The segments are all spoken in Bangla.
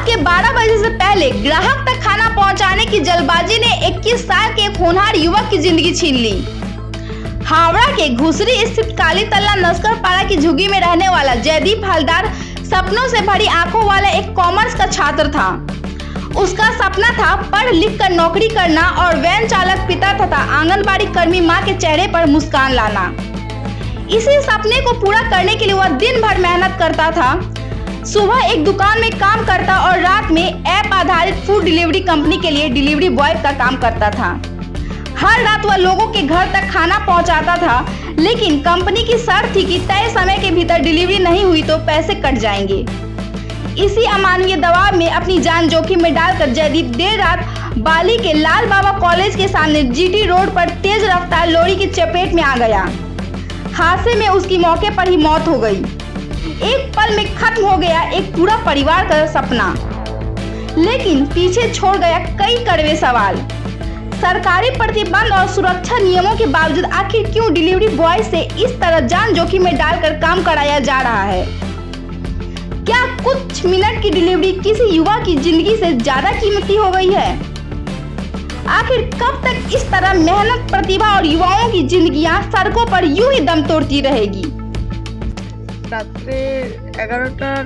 रात के 12 बजे से पहले ग्राहक तक खाना पहुंचाने की जल्दबाजी ने 21 साल के एक होनहार युवक की जिंदगी छीन ली। हावड़ा के घुसरी स्थित काली तल्ला नस्कर पारा की झुग्गी में रहने वाला जयदीप हलदार सपनों से भरी आंखों वाला एक कॉमर्स का छात्र था। उसका सपना था पढ़ लिख कर नौकरी करना और वैन चालक पिता तथा आंगनबाड़ी कर्मी मां के चेहरे पर मुस्कान लाना। इसी सपने को पूरा करने के लिए वह दिन भर मेहनत करता था। सुबह एक दुकान में काम करता और रात में ऐप आधारित फूड डिलीवरी कंपनी के लिए डिलीवरी बॉय का काम करता था। हर रात वह लोगों के घर तक खाना पहुंचाता था, लेकिन कंपनी की शर्त थी कि तय समय के भीतर डिलीवरी नहीं हुई तो पैसे कट जाएंगे। इसी अमानवीय दबाव में अपनी जान जोखिम में डालकर जयदीप देर रात बाली के लाल बाबा कॉलेज के सामने जीटी रोड पर तेज रफ्तार लॉरी की चपेट में आ गया। हादसे में उसकी मौके पर ही मौत हो गई। एक पल में खत्म हो गया एक पूरा परिवार का सपना, लेकिन पीछे छोड़ गया कई कड़वे सवाल। सरकारी प्रतिबंध और सुरक्षा नियमों के बावजूद आखिर क्यों डिलीवरी बॉय से इस तरह जान जोखिम में डालकर काम कराया जा रहा है? क्या कुछ मिनट की डिलीवरी किसी युवा की जिंदगी से ज्यादा कीमती हो गई है? आखिर कब तक इस तरह मेहनत, प्रतिभा और युवाओं की जिंदगियां सड़कों पर यूं ही दम तोड़ती रहेगी? রাত্রে 11টার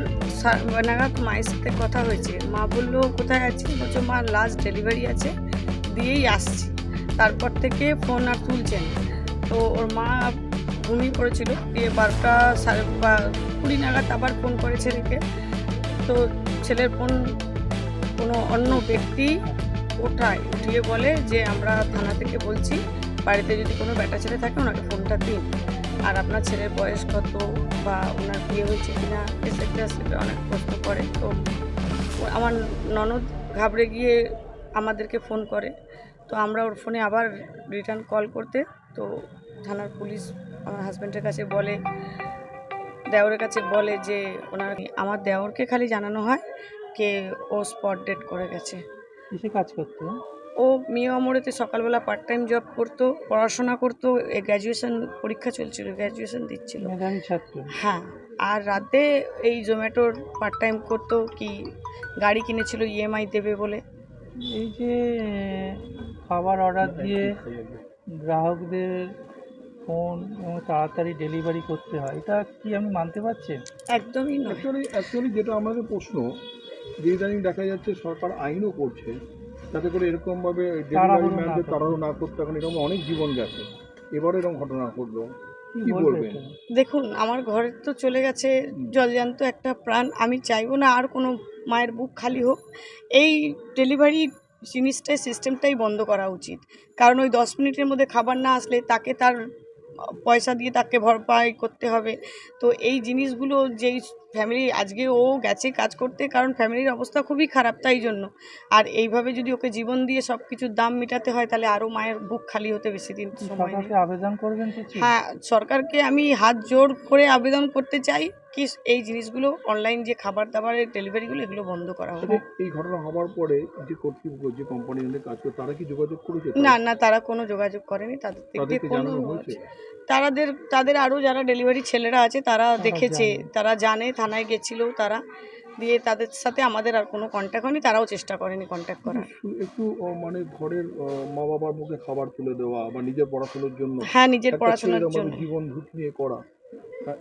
নাগাদ মায়ের সাথে কথা হয়েছে। মা বললো কোথায় আছিস? বলছে মা লাস্ট ডেলিভারি আছে, দিয়েই আসছি। তারপর থেকে ফোন আর তুলছেন। তো ওর মা ঘুমিয়ে পড়েছিল, দিয়ে 12টা 20 নাগাদ আবার ফোন করে ছেলেকে। তো ছেলের ফোন কোনো অন্য ব্যক্তি উঠিয়ে বলে যে আমরা থানা থেকে বলছি, বাড়িতে যদি কোনো বেটা ছেলে থাকে ওনাকে ফোনটা দিন, আর আপনার ছেলের বয়স কত বা ওনার বিয়ে হয়েছে কিনা এসেক্টরা অনেক প্রশ্ন করে। তো আমার ননদ ঘাবড়ে গিয়ে আমাদেরকে ফোন করে। তো আমরা ওর ফোনে আবার রিটার্ন কল করতে, তো থানার পুলিশ আমার হাজব্যান্ডের কাছে বলে, দেওরের কাছে বলে যে আমার দেওরকে খালি জানানো হয় কে ও স্পট ডেট করে গেছে। কিসে কাজ করতে? ও মিয়া মোড়েতে সকালবেলা পার্ট টাইম জব করতো, পড়াশোনা করতো, গ্র্যাজুয়েশন পরীক্ষা চলছিল, গ্র্যাজুয়েশন দিচ্ছিল। মেধাবী ছাত্র। হ্যাঁ, আর রাতে এই জোম্যাটোর পার্ট টাইম করতো, কি গাড়ি কিনেছিল ইএমআই দেবে বলে। এই যে খাবার অর্ডার দিয়ে গ্রাহকদের ফোন এবং তাড়াতাড়ি ডেলিভারি করতে হয়, এটা কি আপনি মানতে পারছেন? একদমই নয়। অ্যাকচুয়ালি যেটা আমাদের প্রশ্ন, যে ইদানিং দেখা যাচ্ছে সরকার আইনও করছে যাতে করে এরকমভাবে ডেলিভারি ম্যানদের তাড়াহুড়ো না করতে। এখন এরকম অনেক জীবন গেছে, এবারে এরকম ঘটনা ঘটলো, কি বলবেন? দেখুন, আমার ঘরে তো চলে গেছে জলজান্ত একটা প্রাণ। আমি চাইবো না আর কোনো মায়ের বুক খালি হোক। এই ডেলিভারি জিনিসটাই, সিস্টেমটাই বন্ধ করা উচিত। কারণ ওই 10 মিনিটের মধ্যে খাবার না আসলে তাকে তার পয়সা দিয়ে তাকে ভরপাই করতে হবে। তো এই জিনিসগুলো, যেই ফ্যামিলি আজকে ও গেছে কাজ করতে, কারণ ফ্যামিলির অবস্থা খুবই খারাপ, তাই জন্য। আর এইভাবে যদি ওকে জীবন দিয়ে সব কিছুর দাম মেটাতে হয়, তাহলে আরও মায়ের বুক খালি হতে বেশি দিন সময় নেই। আবেদন করবেন? হ্যাঁ, সরকারকে আমি হাত জোড় করে আবেদন করতে চাই কি এই জিনিসগুলো, অনলাইন যে খাবার দাবারের ডেলিভারিগুলো, এগুলো বন্ধ করা হবে। এই ঘটনা হওয়ার পরে যে কর্তৃপক্ষ, যে কোম্পানি কাজ করে, তারা কি যোগাযোগ করেছে? না, তারা কোনো যোগাযোগ করেনি। তাদের আরও যারা ডেলিভারি ছেলেরা আছে তারা দেখেছে, তারা জানে, থানায় গেছিল তারা, দিয়ে তাদের সাথে আমাদের আর কোনো কন্ট্যাক্ট হয়নি, তারাও চেষ্টা করেনি কন্ট্যাক্ট করার। একটু মানে ঘরের মা বাবার মুখে খাবার তুলে দেওয়া বা নিজের পড়াশোনার জন্য, হ্যাঁ, নিজের পড়াশোনার জন্য জীবন ঝুঁকি নিয়ে করা,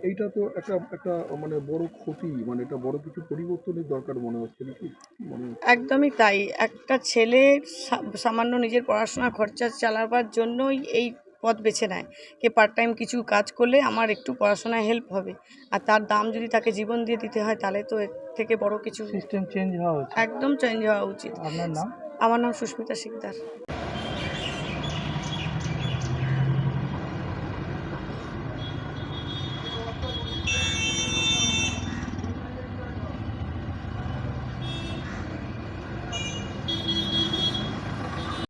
এইটা তো একটা মানে বড় ক্ষতি, মানে এটা বড় কিছু পরিবর্তনের দরকার মনে হচ্ছে নাকি? একদমই তাই। একটা ছেলে সামান্য নিজের পড়াশোনা খরচা চালাবার জন্যই এই পথ বেছে নেয়, কে পার্ট টাইম কিছু কাজ করলে আমার একটু পড়াশোনায় হেল্প হবে, আর তার দাম যদি তাকে জীবন দিয়ে দিতে হয়, তাহলে তো এর থেকে বড় কিছু সিস্টেম চেঞ্জ হওয়া উচিত। একদম চেঞ্জ হওয়া উচিত। আপনার নাম? আমার নাম সুস্মিতা শিকদার।